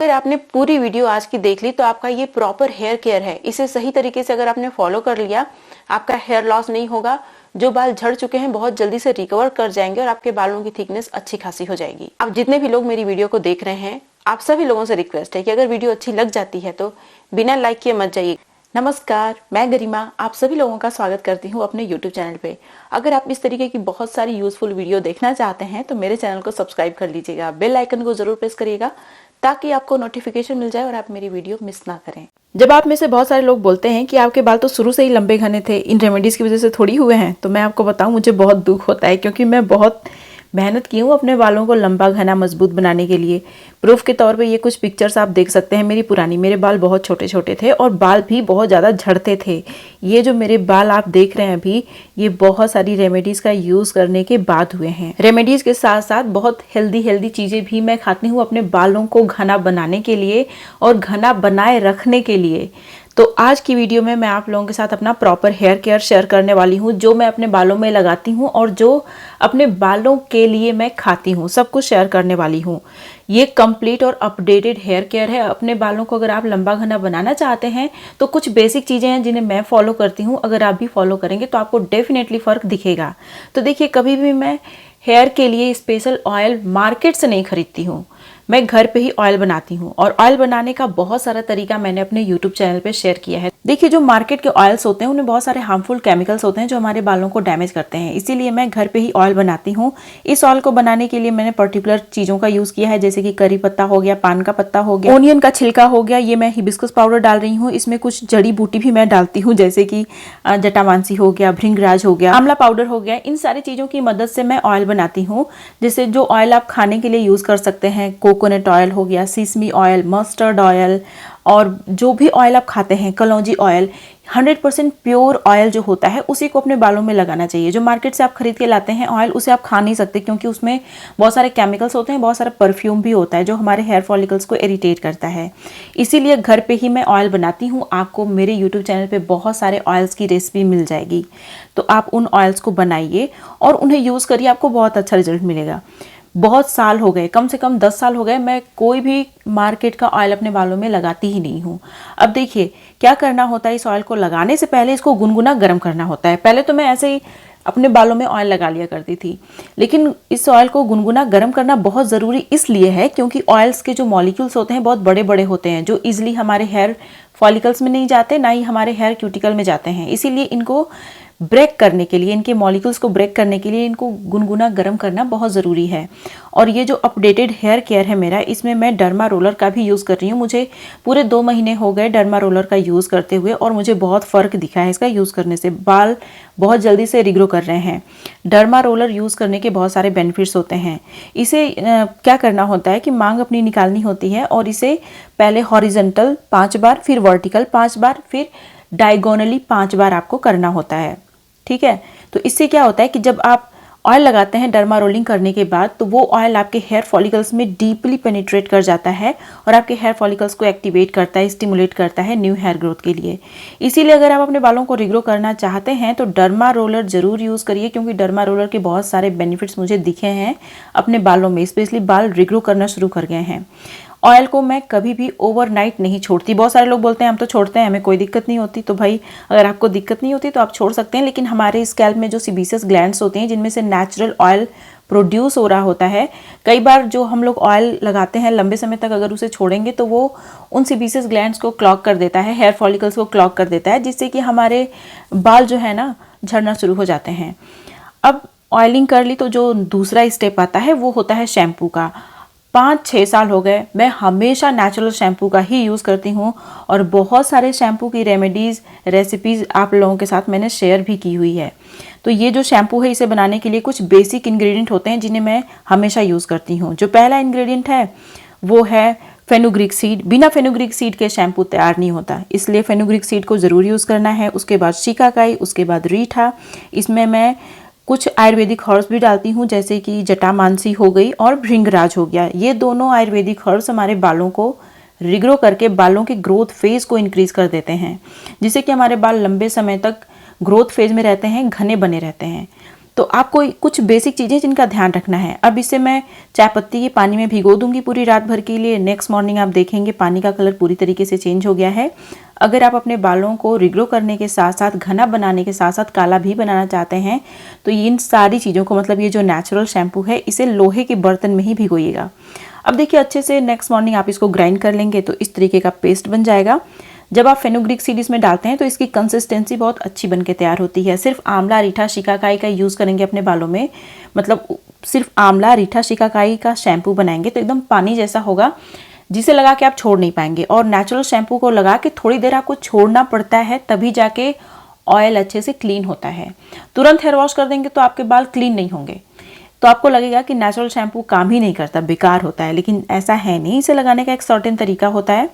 अगर आपने पूरी वीडियो आज की देख ली तो आपका ये प्रॉपर हेयर केयर है। इसे सही तरीके से अगर आपने फॉलो कर लिया, आपका हेयर लॉस नहीं होगा। जो बाल झड़ चुके हैं बहुत जल्दी से रिकवर कर जाएंगे और आपके बालों की थिकनेस अच्छी खासी हो जाएगी। आप जितने भी लोग मेरी वीडियो को देख रहे हैं, आप सभी लोगों से रिक्वेस्ट है कि अगर वीडियो अच्छी लग जाती है तो बिना लाइक किए मत जाइए। नमस्कार, मैं गरिमा आप सभी लोगों का स्वागत करती हूँ अपने YouTube चैनल पे। अगर आप इस तरीके की बहुत सारी यूजफुल वीडियो देखना चाहते हैं तो मेरे चैनल को सब्सक्राइब कर लीजिएगा, बेल आइकन को जरूर प्रेस करिएगा ताकि आपको नोटिफिकेशन मिल जाए और आप मेरी वीडियो मिस ना करें। जब आप में से बहुत सारे लोग बोलते हैं कि आपके बाल तो शुरू से ही लंबे घने थे, इन रेमेडीज की वजह से थोड़ी हुए हैं, तो मैं आपको बताऊं मुझे बहुत दुख होता है, क्योंकि मैं बहुत मेहनत की हूँ अपने बालों को लंबा घना मजबूत बनाने के लिए। प्रूफ के तौर पे ये कुछ पिक्चर्स आप देख सकते हैं मेरी पुरानी। मेरे बाल बहुत छोटे छोटे थे और बाल भी बहुत ज़्यादा झड़ते थे। ये जो मेरे बाल आप देख रहे हैं अभी, ये बहुत सारी रेमेडीज़ का यूज़ करने के बाद हुए हैं। रेमेडीज़ के साथ साथ बहुत हेल्दी चीज़ें भी मैं खाती हूँ अपने बालों को घना बनाने के लिए और घना बनाए रखने के लिए। तो आज की वीडियो में मैं आप लोगों के साथ अपना प्रॉपर हेयर केयर शेयर करने वाली हूँ, जो मैं अपने बालों में लगाती हूँ और जो अपने बालों के लिए मैं खाती हूँ, सब कुछ शेयर करने वाली हूँ। ये कंप्लीट और अपडेटेड हेयर केयर है। अपने बालों को अगर आप लंबा घना बनाना चाहते हैं तो कुछ बेसिक चीज़ें हैं जिन्हें मैं फॉलो करती हूँ। अगर आप भी फॉलो करेंगे तो आपको डेफिनेटली फ़र्क दिखेगा। तो देखिए, कभी भी मैं हेयर के लिए स्पेशल ऑयल मार्केट से नहीं खरीदती हूँ, मैं घर पे ही ऑयल बनाती हूँ। और ऑयल बनाने का बहुत सारा तरीका मैंने अपने YouTube चैनल पे शेयर किया है। देखिए, जो मार्केट के ऑयल्स होते हैं उनमें बहुत सारे हार्मफुल केमिकल्स होते हैं जो हमारे बालों को डैमेज करते हैं। इसीलिए मैं घर पे ही ऑयल बनाती हूँ। इस ऑयल को बनाने के लिए मैंने पर्टिकुलर चीज़ों का यूज़ किया है, जैसे कि करी पत्ता हो गया, पान का पत्ता हो गया, ओनियन का छिलका हो गया। ये मैं हिबिस्कस पाउडर डाल रही हूँ। इसमें कुछ जड़ी बूटी भी मैं डालती हूँ, जैसे कि जटामांसी हो गया, भृंगराज हो गया, आंवला पाउडर हो गया। इन सारी चीज़ों की मदद से मैं ऑयल बनाती हूँ। जैसे जो ऑयल आप खाने के लिए यूज़ कर सकते हैं, कोकोनट ऑयल हो गया, सीसमी ऑयल, मस्टर्ड ऑयल, और जो भी ऑयल आप खाते हैं, कलौंजी ऑयल, 100% प्योर ऑयल जो होता है उसी को अपने बालों में लगाना चाहिए। जो मार्केट से आप खरीद के लाते हैं ऑयल, उसे आप खा नहीं सकते, क्योंकि उसमें बहुत सारे केमिकल्स होते हैं, बहुत सारा परफ्यूम भी होता है जो हमारे हेयर फॉलिकल्स को इरिटेट करता है। इसीलिए घर पे ही मैं ऑयल बनाती हूँ। आपको मेरे यूट्यूब चैनल पे बहुत सारे ऑयल्स की रेसिपी मिल जाएगी, तो आप उन ऑयल्स को बनाइए और उन्हें यूज़ करिए, आपको बहुत अच्छा रिजल्ट मिलेगा। बहुत साल हो गए, कम से कम 10 साल हो गए, मैं कोई भी मार्केट का ऑयल अपने बालों में लगाती ही नहीं हूँ। अब देखिए क्या करना होता है, इस ऑयल को लगाने से पहले इसको गुनगुना गर्म करना होता है। पहले तो मैं ऐसे ही अपने बालों में ऑयल लगा लिया करती थी, लेकिन इस ऑयल को गुनगुना गर्म करना बहुत ज़रूरी इसलिए है क्योंकि ऑयल्स के जो मॉलिक्यूल्स होते हैं बहुत बड़े बड़े होते हैं, जो ईजिली हमारे हेयर फॉलिकल्स में नहीं जाते, ना ही हमारे हेयर क्यूटिकल में जाते हैं। इसीलिए इनको ब्रेक करने के लिए, इनके मॉलिक्यूल्स को ब्रेक करने के लिए इनको गुनगुना गर्म करना बहुत ज़रूरी है। और ये जो अपडेटेड हेयर केयर है मेरा, इसमें मैं डर्मा रोलर का भी यूज़ कर रही हूँ। मुझे पूरे 2 महीने हो गए डर्मा रोलर का यूज़ करते हुए और मुझे बहुत फ़र्क दिखा है इसका यूज़ करने से। बाल बहुत जल्दी से रिग्रो कर रहे हैं। डर्मा रोलर यूज़ करने के बहुत सारे बेनिफिट्स होते हैं। इसे क्या करना होता है कि मांग अपनी निकालनी होती है और इसे पहले हॉरिजेंटल 5 बार, फिर वर्टिकल 5 बार, फिर डायगोनली 5 बार आपको करना होता है। ठीक है, तो इससे क्या होता है कि जब आप ऑयल लगाते हैं डर्मा रोलिंग करने के बाद, तो वो ऑयल आपके हेयर फॉलिकल्स में डीपली पेनिट्रेट कर जाता है और आपके हेयर फॉलिकल्स को एक्टिवेट करता है, स्टिमुलेट करता है न्यू हेयर ग्रोथ के लिए। इसीलिए अगर आप अपने बालों को रिग्रो करना चाहते हैं तो डर्मा रोलर जरूर यूज़ करिए, क्योंकि डर्मा रोलर के बहुत सारे बेनिफिट्स मुझे दिखे हैं अपने बालों में, स्पेशली बाल रिग्रो करना शुरू कर गए हैं। ऑयल को मैं कभी भी ओवरनाइट नहीं छोड़ती। बहुत सारे लोग बोलते हैं हम तो छोड़ते हैं, हमें कोई दिक्कत नहीं होती। तो भाई, अगर आपको दिक्कत नहीं होती तो आप छोड़ सकते हैं, लेकिन हमारे स्कैल्प में जो सीबेसियस ग्लैंड्स होते हैं जिनमें से नेचुरल ऑयल प्रोड्यूस हो रहा होता है, कई बार जो हम लोग ऑयल लगाते हैं लंबे समय तक अगर उसे छोड़ेंगे तो वो उन सीबेसियस ग्लैंड्स को क्लॉग कर देता है, हेयर फॉलिकल्स को क्लॉग कर देता है, जिससे कि हमारे बाल जो है ना झड़ना शुरू हो जाते हैं। अब ऑयलिंग कर ली तो जो दूसरा स्टेप आता है वो होता है शैम्पू का। 5-6 साल हो गए मैं हमेशा नेचुरल शैम्पू का ही यूज़ करती हूँ और बहुत सारे शैम्पू की रेमेडीज़, रेसिपीज़ आप लोगों के साथ मैंने शेयर भी की हुई है। तो ये जो शैम्पू है, इसे बनाने के लिए कुछ बेसिक इंग्रेडिएंट होते हैं जिन्हें मैं हमेशा यूज़ करती हूँ। जो पहला इंग्रेडिएंट है वो है फेनुग्रीक सीड। बिना फेनुग्रीक सीड के शैम्पू तैयार नहीं होता, इसलिए फेनुग्रीक सीड को ज़रूर यूज़ करना है। उसके बाद शिकाकाई, उसके बाद रीठा। इसमें मैं कुछ आयुर्वेदिक हर्ब्स भी डालती हूँ, जैसे कि जटामांसी हो गई और भृंगराज हो गया। ये दोनों आयुर्वेदिक हर्ब्स हमारे बालों को रिग्रो करके बालों के ग्रोथ फेज को इंक्रीज कर देते हैं, जिससे कि हमारे बाल लंबे समय तक ग्रोथ फेज में रहते हैं, घने बने रहते हैं। तो आपको कुछ बेसिक चीज़ें जिनका ध्यान रखना है। अब इसे मैं चाय पत्ती के पानी में भिगो दूंगी पूरी रात भर के लिए। नेक्स्ट मॉर्निंग आप देखेंगे पानी का कलर पूरी तरीके से चेंज हो गया है। अगर आप अपने बालों को रिग्रो करने के साथ साथ, घना बनाने के साथ साथ काला भी बनाना चाहते हैं तो इन सारी चीज़ों को, मतलब ये जो नेचुरल शैम्पू है, इसे लोहे के बर्तन में ही भिगोइएगा। अब देखिए अच्छे से नेक्स्ट मॉर्निंग आप इसको ग्राइंड कर लेंगे तो इस तरीके का पेस्ट बन जाएगा। जब आप फेनुग्रीक सीड इसमें डालते हैं तो इसकी कंसिस्टेंसी बहुत अच्छी बन के तैयार होती है। सिर्फ आंवला, रीठा, शिकाकाई का यूज़ करेंगे अपने बालों में, मतलब सिर्फ आंवला, रीठा, शिकाकाई का शैम्पू बनाएंगे तो एकदम पानी जैसा होगा, जिसे लगा के आप छोड़ नहीं पाएंगे। और नेचुरल शैम्पू को लगा के थोड़ी देर आपको छोड़ना पड़ता है, तभी जाके ऑयल अच्छे से क्लीन होता है। तुरंत हेयर वॉश कर देंगे तो आपके बाल क्लीन नहीं होंगे, तो आपको लगेगा कि नेचुरल शैम्पू काम ही नहीं करता, बेकार होता है, लेकिन ऐसा है नहीं। इसे लगाने का एक सर्टेन तरीका होता है,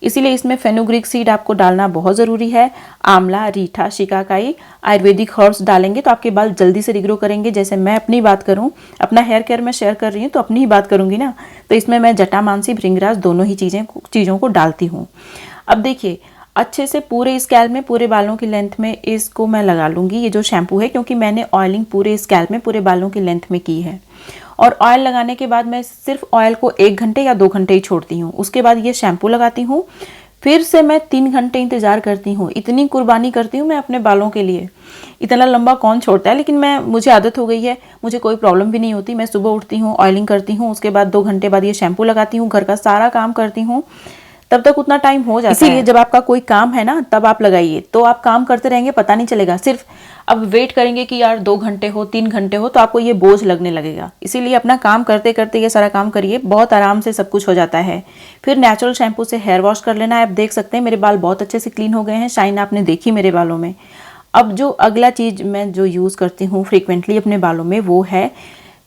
इसीलिए इसमें फेनुग्रीक सीड आपको डालना बहुत ज़रूरी है। आंवला, रीठा, शिकाकाई, आयुर्वेदिक हर्ब्स डालेंगे तो आपके बाल जल्दी से रिग्रो करेंगे। जैसे मैं अपनी बात करूं, अपना हेयर केयर में शेयर कर रही हूं तो अपनी ही बात करूंगी ना, तो इसमें मैं जटामांसी, भृंगराज दोनों ही चीज़ों को डालती हूँ। अब देखिए अच्छे से पूरे स्कैल्प में, पूरे बालों की लेंथ में इसको मैं लगा लूँगी, ये जो शैम्पू है, क्योंकि मैंने ऑयलिंग पूरे स्कैल्प में, पूरे बालों की लेंथ में की है। और ऑयल लगाने के बाद मैं सिर्फ ऑयल को 1 घंटे या 2 घंटे ही छोड़ती हूँ। उसके बाद ये शैम्पू लगाती हूँ, फिर से मैं 3 घंटे इंतज़ार करती हूँ। इतनी कुर्बानी करती हूँ मैं अपने बालों के लिए, इतना लंबा कौन छोड़ता है, लेकिन मुझे आदत हो गई है, मुझे कोई प्रॉब्लम भी नहीं होती। मैं सुबह उठती हूँ, ऑयलिंग करती हूँ, उसके बाद 2 घंटे बाद ये शैम्पू लगाती हूँ, घर का सारा काम करती हूँ, तब तक उतना टाइम हो जाता है। इसीलिए जब आपका कोई काम है ना तब आप लगाइए, तो आप काम करते रहेंगे, पता नहीं चलेगा। सिर्फ अब वेट करेंगे कि यार 2 घंटे हो, 3 घंटे हो, तो आपको ये बोझ लगने लगेगा। इसीलिए अपना काम करते करते ये सारा काम करिए, बहुत आराम से सब कुछ हो जाता है। फिर नेचुरल शैम्पू से हेयर वॉश कर लेना है। आप देख सकते हैं मेरे बाल बहुत अच्छे से क्लीन हो गए हैं, शाइन आपने देखी मेरे बालों में। अब जो अगला चीज़ मैं जो यूज़ करती हूँ फ्रिक्वेंटली अपने बालों में, वो है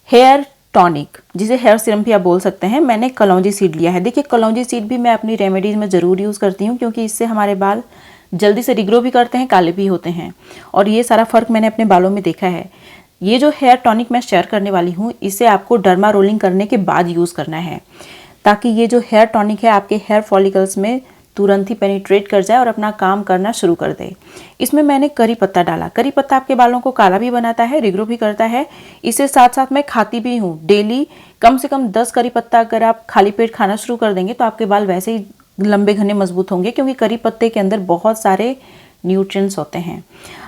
हेयर टॉनिक, जिसे हेयर सीरम भी आप बोल सकते हैं। मैंने कलौंजी सीड लिया है। देखिए कलौंजी सीड भी मैं अपनी रेमेडीज़ में ज़रूर यूज़ करती हूँ, क्योंकि इससे हमारे बाल जल्दी से रिग्रो भी करते हैं, काले भी होते हैं। और ये सारा फ़र्क मैंने अपने बालों में देखा है। ये जो हेयर टॉनिक मैं शेयर करने वाली हूँ, इसे आपको डर्मा रोलिंग करने के बाद यूज़ करना है, ताकि ये जो हेयर टॉनिक है आपके हेयर फॉलिकल्स में तुरंत ही पेनिट्रेट कर जाए और अपना काम करना शुरू कर दे। इसमें मैंने करी पत्ता डाला। करी पत्ता आपके बालों को काला भी बनाता है, रिग्रो भी करता है। इसे साथ साथ मैं खाती भी हूँ डेली। कम से कम 10 करी पत्ता अगर आप खाली पेट खाना शुरू कर देंगे तो आपके बाल वैसे ही लंबे घने मजबूत होंगे, क्योंकि करी पत्ते के अंदर बहुत सारे न्यूट्रिएंट्स होते हैं।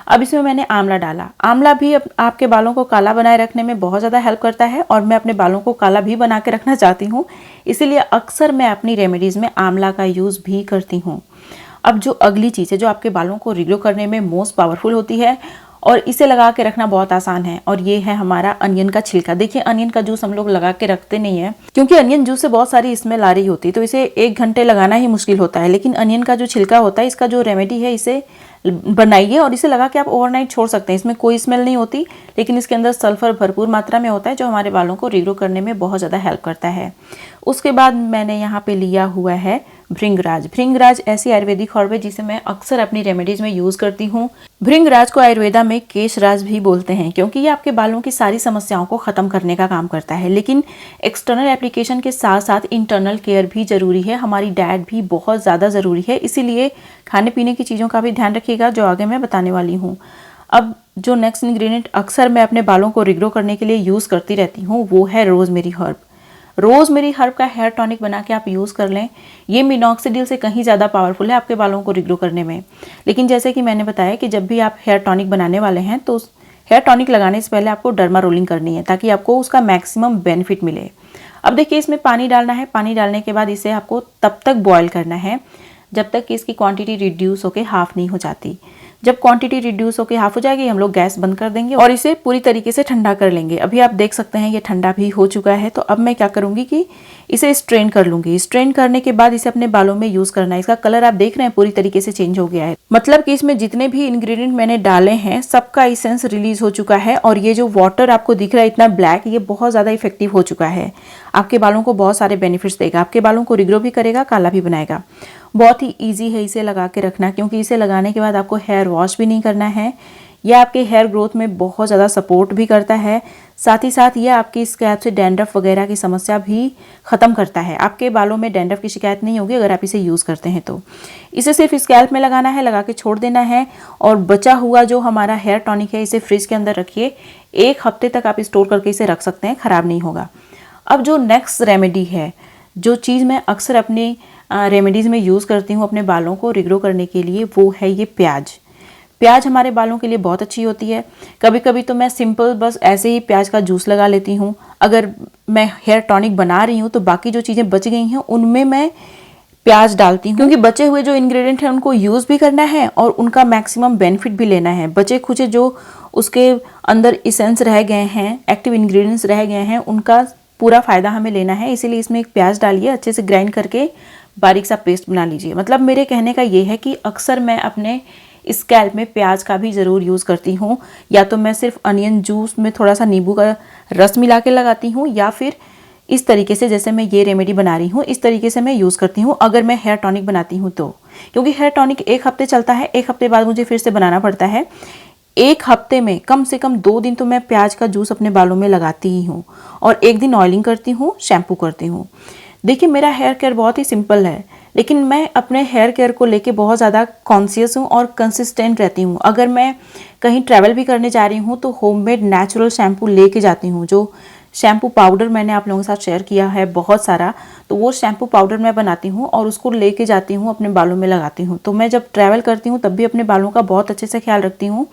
अब इसमें मैंने आंवला डाला। आंवला भी आपके बालों को काला बनाए रखने में बहुत ज़्यादा हेल्प करता है, और मैं अपने बालों को काला भी बना के रखना चाहती हूँ, इसीलिए अक्सर मैं अपनी रेमेडीज़ में आंवला का यूज़ भी करती हूँ। अब जो अगली चीज़ है जो आपके बालों को रिग्रो करने में मोस्ट पावरफुल होती है, और इसे लगा के रखना बहुत आसान है, और ये है हमारा अनियन का छिलका। देखिए अनियन का जूस हम लोग लगा के रखते नहीं है, क्योंकि अनियन जूस से बहुत सारी स्मेल आ रही होती है, तो इसे 1 घंटे लगाना ही मुश्किल होता है। लेकिन अनियन का जो छिलका होता है, इसका जो रेमेडी है, इसे बनाइए और इसे लगा के आप ओवरनाइट छोड़ सकते हैं। इसमें कोई स्मेल नहीं होती, लेकिन इसके अंदर सल्फर भरपूर मात्रा में होता है, जो हमारे बालों को रिग्रो करने में बहुत ज़्यादा हेल्प करता है। उसके बाद मैंने यहाँ पे लिया हुआ है भृंगराज। भृंगराज ऐसी आयुर्वेदिक हर्ब है जिसे मैं अक्सर अपनी रेमेडीज में यूज़ करती हूँ। भृंगराज को आयुर्वेदा में केशराज भी बोलते हैं, क्योंकि ये आपके बालों की सारी समस्याओं को ख़त्म करने का काम करता है। लेकिन एक्सटर्नल एप्लीकेशन के साथ साथ इंटरनल केयर भी ज़रूरी है। हमारी डाइट भी बहुत ज़्यादा ज़रूरी है, इसीलिए खाने पीने की चीज़ों का भी ध्यान रखिएगा, जो आगे मैं बताने वाली हूँ। अब जो नेक्स्ट इंग्रेडिएंट अक्सर मैं अपने बालों को रिग्रो करने के लिए यूज़ करती रहती हूँ, वो है रोज़मेरी हर्ब। रोज़मेरी हर्ब का हेयर टॉनिक बना के आप यूज़ कर लें। ये मिनॉक्सिडिल से कहीं ज़्यादा पावरफुल है आपके बालों को रिग्रो करने में। लेकिन जैसे कि मैंने बताया कि जब भी आप हेयर टॉनिक बनाने वाले हैं, तो हेयर टॉनिक लगाने से पहले आपको डर्मा रोलिंग करनी है, ताकि आपको उसका मैक्सिमम बेनिफिट मिले। अब देखिए इसमें पानी डालना है। पानी डालने के बाद इसे आपको तब तक बॉयल करना है जब तक कि इसकी क्वांटिटी रिड्यूस होकर हाफ नहीं हो जाती। जब क्वांटिटी रिड्यूस होकर हाफ हो जाएगी, हम लोग गैस बंद कर देंगे और इसे पूरी तरीके से ठंडा कर लेंगे। अभी आप देख सकते हैं ये ठंडा भी हो चुका है। तो अब मैं क्या करूंगी कि इसे स्ट्रेन कर लूंगी। स्ट्रेन करने के बाद इसे अपने बालों में यूज करना है। इसका कलर आप देख रहे हैं पूरी तरीके से चेंज हो गया है, मतलब कि इसमें जितने भी इंग्रेडिएंट मैंने डाले हैं सबका इसेंस रिलीज हो चुका है। और ये जो वाटर आपको दिख रहा है इतना ब्लैक, ये बहुत ज्यादा इफेक्टिव हो चुका है। आपके बालों को बहुत सारे बेनिफिट्स देगा, आपके बालों को रिग्रो भी करेगा, काला भी बनाएगा। बहुत ही इजी है इसे लगा के रखना, क्योंकि इसे लगाने के बाद आपको हेयर वॉश भी नहीं करना है। यह आपके हेयर ग्रोथ में बहुत ज़्यादा सपोर्ट भी करता है। साथ ही साथ ये आपकी स्कैल्प से डैंड्रफ वगैरह की समस्या भी ख़त्म करता है। आपके बालों में डैंड्रफ की शिकायत नहीं होगी अगर आप इसे यूज़ करते हैं तो। इसे सिर्फ स्कैल्प में लगाना है, लगा के छोड़ देना है और बचा हुआ जो हमारा हेयर टॉनिक है इसे फ्रिज के अंदर रखिए। 1 हफ्ते तक आप स्टोर करके इसे रख सकते हैं, ख़राब नहीं होगा। अब जो नेक्स्ट रेमेडी है, जो चीज़ मैं अक्सर अपनी रेमेडीज़ में यूज़ करती हूँ अपने बालों को रिग्रो करने के लिए, वो है ये प्याज। प्याज हमारे बालों के लिए बहुत अच्छी होती है। कभी कभी तो मैं सिंपल बस ऐसे ही प्याज का जूस लगा लेती हूँ। अगर मैं हेयर टॉनिक बना रही हूँ तो बाकी जो चीज़ें बच गई हैं उनमें मैं प्याज डालती हूँ, क्योंकि बचे हुए जो इंग्रेडिएंट हैं उनको यूज़ भी करना है और उनका मैक्सिमम बेनिफिट भी लेना है। बचे खुचे जो उसके अंदर इसेंस रह गए हैं, एक्टिव इंग्रेडिएंट्स रह गए हैं, उनका पूरा फ़ायदा हमें लेना है। इसीलिए इसमें एक प्याज डालिए, अच्छे से ग्राइंड करके बारीक सा पेस्ट बना लीजिए। मतलब मेरे कहने का ये है कि अक्सर मैं अपने स्कैल्प में प्याज का भी ज़रूर यूज़ करती हूँ। या तो मैं सिर्फ अनियन जूस में थोड़ा सा नींबू का रस मिला के लगाती हूँ, या फिर इस तरीके से जैसे मैं ये रेमेडी बना रही हूँ इस तरीके से मैं यूज़ करती हूँ अगर मैं हेयर टॉनिक बनाती हूँ तो। क्योंकि हेयर टॉनिक 1 हफ्ते चलता है, 1 हफ्ते बाद मुझे फिर से बनाना पड़ता है। 1 हफ्ते में कम से कम 2 दिन तो मैं प्याज का जूस अपने बालों में लगाती ही हूँ और 1 दिन ऑयलिंग करती हूँ, शैम्पू करती हूँ। देखिए मेरा हेयर केयर बहुत ही सिंपल है, लेकिन मैं अपने हेयर केयर को लेके बहुत ज़्यादा कॉन्शियस हूँ और कंसिस्टेंट रहती हूँ। अगर मैं कहीं ट्रैवल भी करने जा रही हूँ तो होममेड नेचुरल शैम्पू लेके जाती हूँ। जो शैम्पू पाउडर मैंने आप लोगों के साथ शेयर किया है बहुत सारा, तो वो शैम्पू पाउडर मैं बनाती हूँ और उसको लेके जाती हूँ, अपने बालों में लगाती हूँ। तो मैं जब ट्रैवल करती हूँ तब भी अपने बालों का बहुत अच्छे से ख्याल रखती हूँ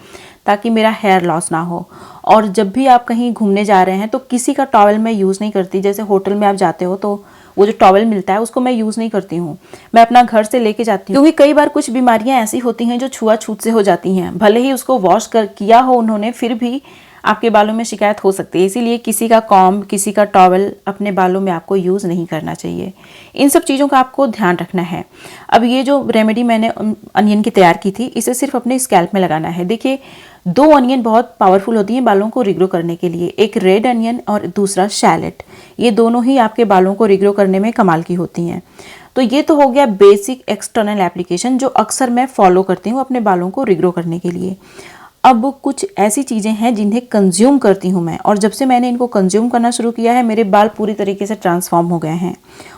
ताकि मेरा हेयर लॉस ना हो। और जब भी आप कहीं घूमने जा रहे हैं तो किसी का टॉवल मैं यूज़ नहीं करती। जैसे होटल में आप जाते हो तो वो जो टॉवल मिलता है उसको मैं यूज़ नहीं करती हूँ, मैं अपना घर से लेके जाती हूँ। क्योंकि कई बार कुछ बीमारियाँ ऐसी होती हैं जो छुआछूत से हो जाती हैं, भले ही उसको वॉश कर किया हो उन्होंने, फिर भी आपके बालों में शिकायत हो सकती है। इसीलिए किसी का कॉम्ब, किसी का टॉवल अपने बालों में आपको यूज़ नहीं करना चाहिए। इन सब चीज़ों का आपको ध्यान रखना है। अब ये जो रेमेडी मैंने अनियन की तैयार की थी, इसे सिर्फ अपने स्कैल्प में लगाना है। देखिए 2 अनियन बहुत पावरफुल होती हैं बालों को रिग्रो करने के लिए, एक रेड अनियन और दूसरा शैलेट। ये दोनों ही आपके बालों को रिग्रो करने में कमाल की होती हैं। तो ये तो हो गया बेसिक एक्सटर्नल एप्लीकेशन जो अक्सर मैं फॉलो करती हूँ अपने बालों को रिग्रो करने के लिए। अब कुछ ऐसी चीज़ें हैं जिन्हें कंज्यूम करती हूँ मैं, और जब से मैंने इनको कंज्यूम करना शुरू किया है मेरे बाल पूरी तरीके से ट्रांसफॉर्म हो गए हैं।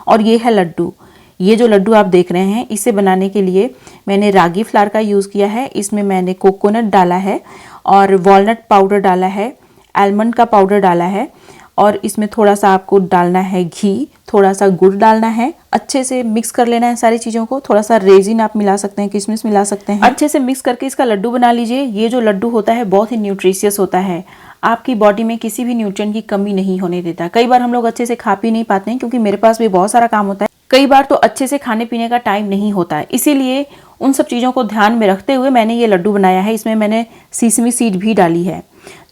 और ये है लड्डू। ये जो लड्डू आप देख रहे हैं, इसे बनाने के लिए मैंने रागी फ्लावर का यूज़ किया है। इसमें मैंने कोकोनट डाला है और वॉलनट पाउडर डाला है, आलमंड का पाउडर डाला है, और इसमें थोड़ा सा आपको डालना है घी, थोड़ा सा गुड़ डालना है। अच्छे से मिक्स कर लेना है सारी चीज़ों को। थोड़ा सा रेजिन आप मिला सकते हैं, किशमिश मिला सकते हैं। अच्छे से मिक्स करके इसका लड्डू बना लीजिए। ये जो लड्डू होता है बहुत ही न्यूट्रिशियस होता है, आपकी बॉडी में किसी भी न्यूट्रिएंट की कमी नहीं होने देता। कई बार हम लोग अच्छे से खा पी नहीं पाते हैं, क्योंकि मेरे पास भी बहुत सारा काम होता है। कई बार तो अच्छे से खाने पीने का टाइम नहीं होता है। इसीलिए उन सब चीज़ों को ध्यान में रखते हुए मैंने ये लड्डू बनाया है। इसमें मैंने सीसमी सीड भी डाली है।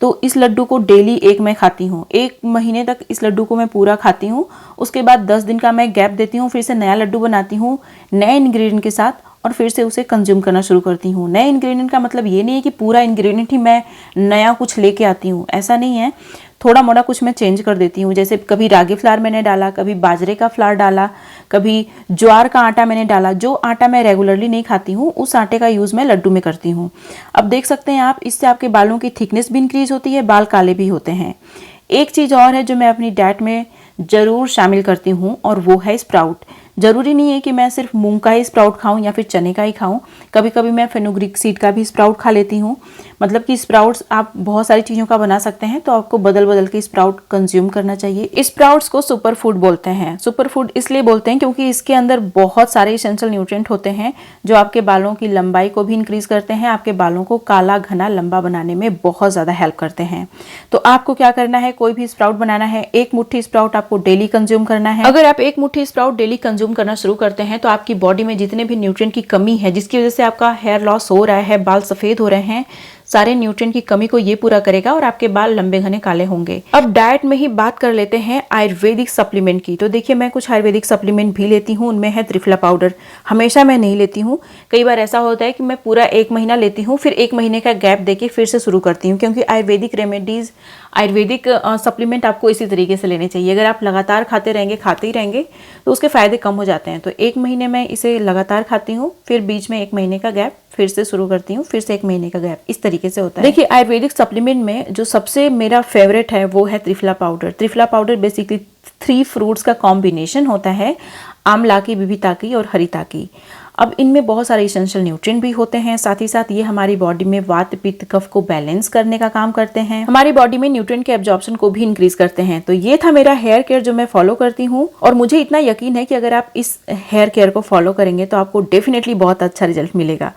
तो इस लड्डू को डेली एक मैं खाती हूँ। 1 महीने तक इस लड्डू को मैं पूरा खाती हूँ। उसके बाद 10 दिन का मैं गैप देती हूँ, फिर से नया लड्डू बनाती हूँ नए इंग्रेडिएंट के साथ, और फिर से उसे कंज्यूम करना शुरू करती हूँ। नए इंग्रेडिएंट का मतलब ये नहीं है कि पूरा इंग्रेडिएंट ही मैं नया कुछ लेके आती हूँ, ऐसा नहीं है। थोड़ा मोड़ा कुछ मैं चेंज कर देती हूँ। जैसे कभी रागी फ्लावर मैंने डाला, कभी बाजरे का फ्लावर डाला, कभी ज्वार का आटा मैंने डाला। जो आटा मैं रेगुलरली नहीं खाती हूँ उस आटे का यूज़ मैं लड्डू में करती हूँ। अब देख सकते हैं आप, इससे आपके बालों की थिकनेस भी इंक्रीज होती है, बाल काले भी होते हैं। एक चीज़ और है जो मैं अपनी डाइट में ज़रूर शामिल करती हूँ, और वो है स्प्राउट। ज़रूरी नहीं है कि मैं सिर्फ मूंग का ही स्प्राउट खाऊं या फिर चने का ही खाऊं। कभी कभी मैं फेनुग्रीक सीड का भी स्प्राउट खा लेती हूं। मतलब कि स्प्राउट्स आप बहुत सारी चीज़ों का बना सकते हैं, तो आपको बदल बदल के स्प्राउट कंज्यूम करना चाहिए। स्प्राउट्स को सुपर फूड बोलते हैं। सुपर फूड इसलिए बोलते हैं क्योंकि इसके अंदर बहुत सारे एसेंशियल न्यूट्रिएंट होते हैं जो आपके बालों की लंबाई को भी इंक्रीज करते हैं, आपके बालों को काला घना लंबा बनाने में बहुत ज़्यादा हेल्प करते हैं। तो आपको क्या करना है, कोई भी स्प्राउट बनाना है, 1 मुट्ठी स्प्राउट आपको डेली कंज्यूम करना है। अगर आप 1 मुट्ठी स्प्राउट डेली कंज्यूम करना शुरू करते हैं तो आपकी बॉडी में जितने भी न्यूट्रिएंट की कमी है, जिसकी वजह से आपका हेयर लॉस हो रहा है, बाल सफेद हो रहे हैं, सारे न्यूट्रिएंट की कमी को ये पूरा करेगा और आपके बाल लंबे घने काले होंगे। अब डाइट में ही बात कर लेते हैं आयुर्वेदिक सप्लीमेंट की। तो देखिए मैं कुछ आयुर्वेदिक सप्लीमेंट भी लेती हूँ। उनमें है त्रिफला पाउडर। हमेशा मैं नहीं लेती हूँ, कई बार ऐसा होता है कि मैं पूरा 1 महीना लेती हूँ, फिर 1 महीने का गैप देके फिर से शुरू करती हूँ। क्योंकि आयुर्वेदिक रेमेडीज, आयुर्वेदिक सप्लीमेंट आपको इसी तरीके से लेने चाहिए। अगर आप लगातार खाते रहेंगे, खाते ही रहेंगे, तो उसके फायदे कम हो जाते हैं। तो 1 महीने में इसे लगातार खाती हूँ, फिर बीच में 1 महीने का गैप, फिर से शुरू करती हूँ, फिर से 1 महीने का गैप, इस तरीके से होता है। देखिए आयुर्वेदिक सप्लीमेंट में जो सबसे मेरा फेवरेट है वो है triphala powder. Triphala powder basically 3 fruits का कॉम्बिनेशन होता है, आंवला की, बिबिता की और हरिता की। अब इनमें बहुत सारे इसेंशियल न्यूट्रिएंट भी होते हैं, साथ ही साथ ये हमारी बॉडी में वात पित्त कफ को बैलेंस करने का काम करते हैं, हमारी बॉडी में न्यूट्रिएंट के एब्जॉर्प्शन को भी इंक्रीज करते हैं। तो ये था मेरा हेयर केयर जो मैं फॉलो करती हूँ, और मुझे इतना यकीन है कि अगर आप इस हेयर केयर को फॉलो करेंगे तो आपको डेफिनेटली बहुत अच्छा रिजल्ट मिलेगा।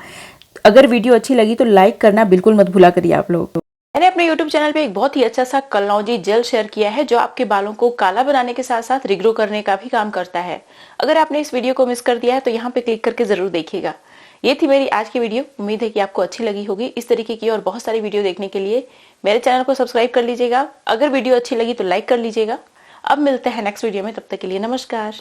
अगर वीडियो अच्छी लगी तो लाइक करना बिल्कुल मत भूला करिए आप लोग। मैंने अपने YouTube चैनल पे एक बहुत ही अच्छा सा कलौंजी जेल शेयर किया है जो आपके बालों को काला बनाने के साथ साथ रिग्रो करने का भी काम करता है। अगर आपने इस वीडियो को मिस कर दिया है तो यहाँ पे क्लिक करके जरूर देखिएगा। ये थी मेरी आज की वीडियो, उम्मीद है कि आपको अच्छी लगी होगी। इस तरीके की और बहुत सारी वीडियो देखने के लिए मेरे चैनल को सब्सक्राइब कर लीजिएगा। अगर वीडियो अच्छी लगी तो लाइक कर लीजिएगा। अब मिलते हैं नेक्स्ट वीडियो में, तब तक के लिए नमस्कार।